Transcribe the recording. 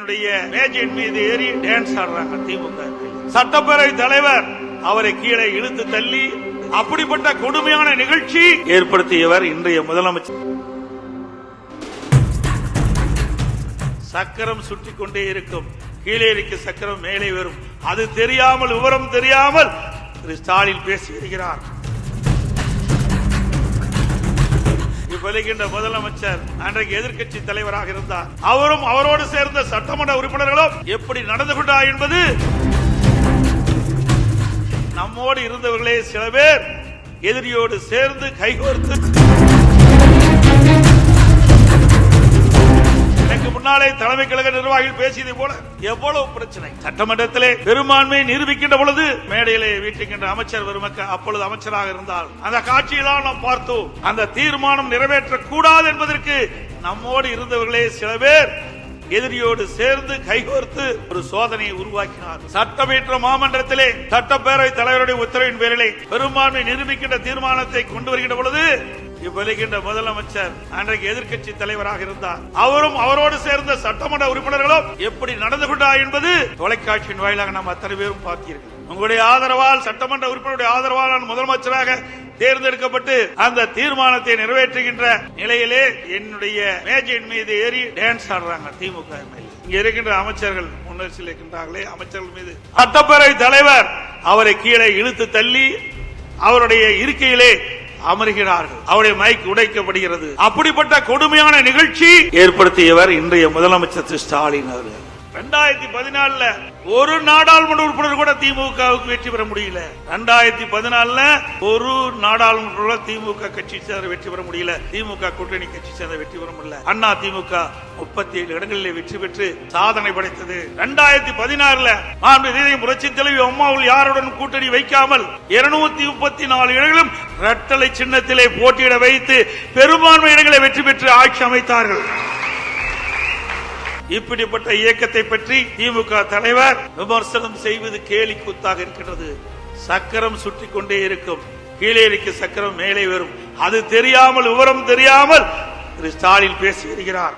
என்னுடைய மேஜையின் மீது ஏறி டான்ஸ் ஆடுறாங்க திமுக. சட்டப்பேரவை தலைவர் அவரை கீழே இழுத்து தள்ளி அப்படிப்பட்ட கொடுமையான நிகழ்ச்சி ஏற்படுத்தியவர் இன்றைய முதலமைச்சர். சக்கரம் சுற்றி கொண்டே இருக்கும், கீழே இருக்க சக்கரம் மேலே வரும். அது தெரியாமல், விவரம் தெரியாமல் திரு ஸ்டாலின் பேசி வருகிறார். இப்ப முதலமைச்சர் அன்றைக்கு எதிர்க்கட்சி தலைவராக இருந்தார். அவரும் அவரோடு சேர்ந்த சட்டமன்ற உறுப்பினர்களும் எப்படி நடந்து கொண்டார் என்பது, நம்மோடு இருந்தவர்களே சில பேர் எதிரியோடு சேர்ந்து கைகோர்த்து முன்னாலே தலைமை கழக நிர்வாகிகள் பேசியதை போல எவ்வளவு பிரச்சனை. சட்டமன்றத்திலே பெரும்பான்மை நிரூபிக்கின்ற பொழுது மேடையிலே வீட்டுக்கின்ற அமைச்சர் பெருமக்கள் அப்பொழுது அமைச்சராக இருந்தால் அந்த காட்சியெல்லாம் நாம் பார்த்தோம். அந்த தீர்மானம் நிறைவேற்றக்கூடாது என்பதற்கு நம்மோடு இருந்தவர்களே சில பேர் எதிரியோடு சேர்ந்து கைகோர்த்து ஒரு சோதனையை உருவாக்கினார். சட்டமன்ற மாமன்றத்திலே சட்டப்பேரவை தலைவருடைய உத்தரவின் பேரிலே பெரும்பான்மை நிரூபிக்கின்ற தீர்மானத்தை கொண்டு வருகின்ற பொழுது இப்ப முதலமைச்சர் அன்றைக்கு எதிர்க்கட்சி தலைவராக இருந்தார். அவரும் அவரோடு சேர்ந்த சட்டமன்ற உறுப்பினர்களும் எப்படி நடந்து கொண்டார் என்பது தொலைக்காட்சியின் வாயிலாக நாம் அத்தனை பேரும் பார்த்தீர்கள். உங்களுடைய ஆதரவால், சட்டமன்ற உறுப்பினருடைய ஆதரவால் நான் முதலமைச்சராக தேர்ந்தெடுக்கப்பட்டு அந்த தீர்மானத்தை நிறைவேற்றுகின்ற நிலையிலே என்னுடைய மேஜையின் மீது ஏறி டான்ஸ் ஆடுறாங்க திமுக. இங்க இருக்கின்ற அமைச்சர்கள் முன்னேற்றி இருக்கின்றார்களே, அமைச்சர்கள் மீது சட்டப்பேரவை தலைவர் அவரை கீழே இழுத்து தள்ளி அவருடைய இருக்கையிலே அமர்கிறார்கள். அவருடைய மைக் உடைக்கப்படுகிறது. அப்படிப்பட்ட கொடுமையான நிகழ்ச்சி ஏற்படுத்தியவர் இன்றைய முதலமைச்சர் திரு ஸ்டாலின் அவர்கள். 2014 ஒரு நாடாளுமன்ற உறுப்பினர் கூட திமுகவுக்கு வெற்றி பெற முடியல. 2014 ஒரு நாடாளுமன்ற திமுக கட்சி சேர்ந்த வெற்றி பெற முடியல. திமுக கூட்டணி கட்சி சேர்ந்த வெற்றி பெற முடியல. அண்ணா திமுக 37 இடங்களில் வெற்றி பெற்று சாதனை படைத்தது. 2016 புரட்சி தலைவி அம்மாவில் யாருடன் கூட்டணி வைக்காமல் 234 இடங்களும் இரட்டலை சின்னத்திலே போட்டியிட வைத்து பெரும்பான்மை இடங்களை வெற்றி பெற்று ஆட்சி அமைத்தார்கள். இப்படிப்பட்ட இயக்கத்தை பற்றி திமுக தலைவர் விமர்சனம் செய்வது கேலி கூத்தாக இருக்கின்றது. சக்கரம் சுற்றி கொண்டே இருக்கும், கீழே இருக்க சக்கரம் மேலே வரும். அது தெரியாமல், விவரம் தெரியாமல் திரு ஸ்டாலின் பேசி வருகிறார்.